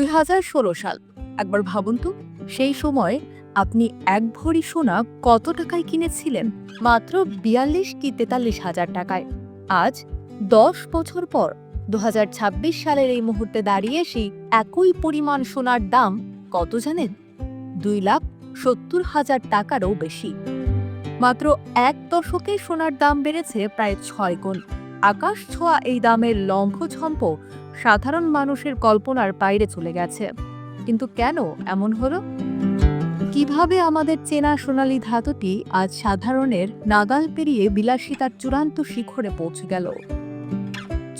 2016 সাল। একবার ভাবুন তো, সেই সময় আপনি এক ভরি সোনা কত টাকায় কিনেছিলেন? মাত্র 42 কি 43 হাজার টাকায়। আজ 10 বছর পর 2026 সালের এই মুহূর্তে দাঁড়িয়ে সেই একই পরিমাণ সোনার দাম কত জানেন? 2,70,000 টাকারও বেশি। মাত্র এক দশকে সোনার দাম বেড়েছে প্রায় 6 গুণ। আকাশ ছোঁয়া এই দামের লম্ফঝম্প সাধারণ মানুষের কল্পনার বাইরে চলে গেছে। কিন্তু কেন এমন হলো? কিভাবে আমাদের চেনা সোনালী ধাতুটি আজ সাধারণের নাগাল পেরিয়ে বিলাসিতার চূড়ান্ত শিখরে পৌঁছে গেল?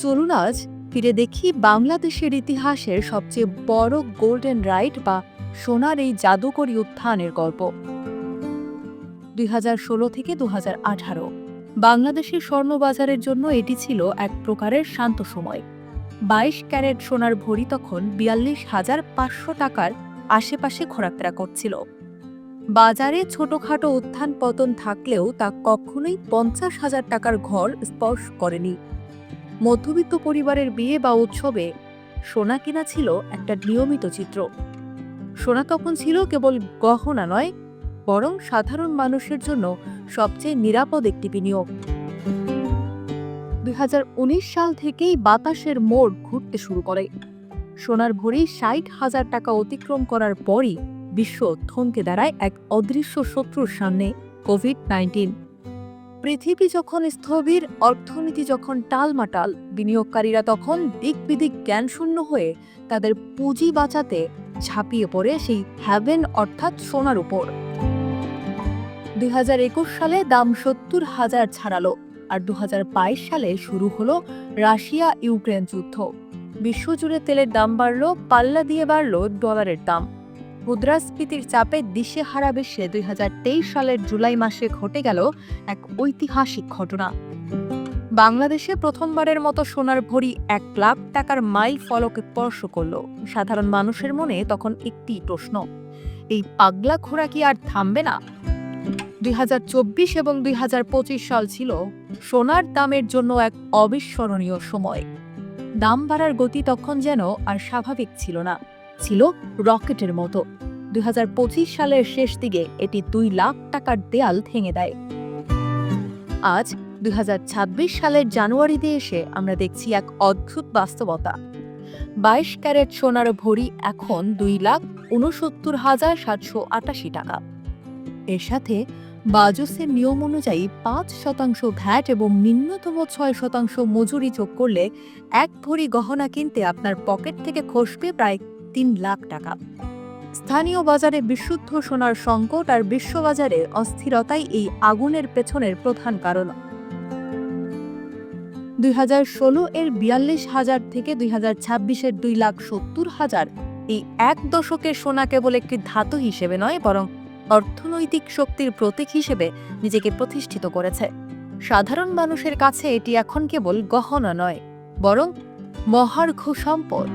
চলুন আজ ফিরে দেখি বাংলাদেশের ইতিহাসের সবচেয়ে বড় গোল্ডেন রাইট বা সোনার এই জাদুকরী উত্থানের গল্প। 2016 থেকে 2018 বাংলাদেশের স্বর্ণবাজারের জন্য এটি ছিল এক প্রকারের শান্ত সময়। 22 ক্যারেট সোনার ভরি তখন 42,500 টাকার আশেপাশে ঘোরাফেরা করছিল। বাজারে ছোটখাটো উত্থান পতন থাকলেও তা কখনোই 50,000 টাকার ঘর স্পর্শ করেনি। মধ্যবিত্ত পরিবারের বিয়ে বা উৎসবে সোনা কেনা ছিল একটা নিয়মিত চিত্র। সোনা তখন ছিল কেবল গহনা নয়, বরং সাধারণ মানুষের জন্য সবচেয়ে নিরাপদ একটি বিনিয়োগ। 2019 সাল থেকেই বাতাসের মোড় ঘুরতে শুরু করে। সোনার ভরি 60,000 টাকা অতিক্রম করার পরই বিশ্ব থমকে দাঁড়ায় এক অদৃশ্য শত্রুর সামনে, কোভিড-19। পৃথিবী যখন স্থবির, অর্থনীতি যখন টালমাটাল, বিনিয়োগকারীরা তখন দিক বিদিক জ্ঞানশূন্য হয়ে তাদের পুঁজি বাঁচাতে ঝাঁপিয়ে পড়ে সেই হ্যাভেন অর্থাৎ সোনার উপর। 2021 সালে দাম 70,000 ছাড়ালো, আর 2022 সালে শুরু হলো রাশিয়া ইউক্রেন যুদ্ধ। বিশ্বজুড়ে তেলের দাম বাড়লো, পাল্লা দিয়ে বাড়লো ডলারের দাম। মুদ্রাস্ফীতির চাপে দিশেহারা বিশ্বে 2023 সালের জুলাই মাসে ঘটে গেল এক ঐতিহাসিক ঘটনা। বাংলাদেশে প্রথমবারের মতো সোনার ভরি 1 লাখ টাকার মাইল ফলক স্পর্শ করল। সাধারণ মানুষের মনে তখন একটি প্রশ্ন, এই পাগলা ঘোড়া কি আর থামবে না? 2024 এবং 2025 সাল ছিল সোনার দামের জন্য এক অবিস্মরণীয় সময়। দাম বাড়ার গতি তখন যেন আর স্বাভাবিক ছিল না, ছিল রকেটের মতো। 2025 সালের শেষ দিকে এটি 2 লাখ টাকার দেয়াল ভেঙে দেয়। আজ 2026 সালের জানুয়ারিতে এসে আমরা দেখছি এক অদ্ভুত বাস্তবতা। 22 ক্যারেট সোনার ভরি এখন 2,69,788 টাকা। এর সাথে বাজসের নিয়ম অনুযায়ী 5% ভ্যাট এবং ন্যূনতম 6% মজুরি যোগ করলে এক ভরি গহনা কিনতে আপনার পকেট থেকে খসবে প্রায় 3 লাখ টাকা। স্থানীয় বাজারে বিশুদ্ধ সোনার সংকট আর বিশ্ববাজারে অস্থিরতাই এই আগুনের পেছনের প্রধান কারণ। 2016 এর 42,000 থেকে 2026 এর 2,70,000, এই এক দশকের সোনা কেবল একটি ধাতু হিসেবে নয়, বরং অর্থনৈতিক শক্তির প্রতীক হিসেবে নিজেকে প্রতিষ্ঠিত করেছে। সাধারণ মানুষের কাছে এটি এখন কেবল গহনা নয়, বরং মহার্ঘ সম্পদ।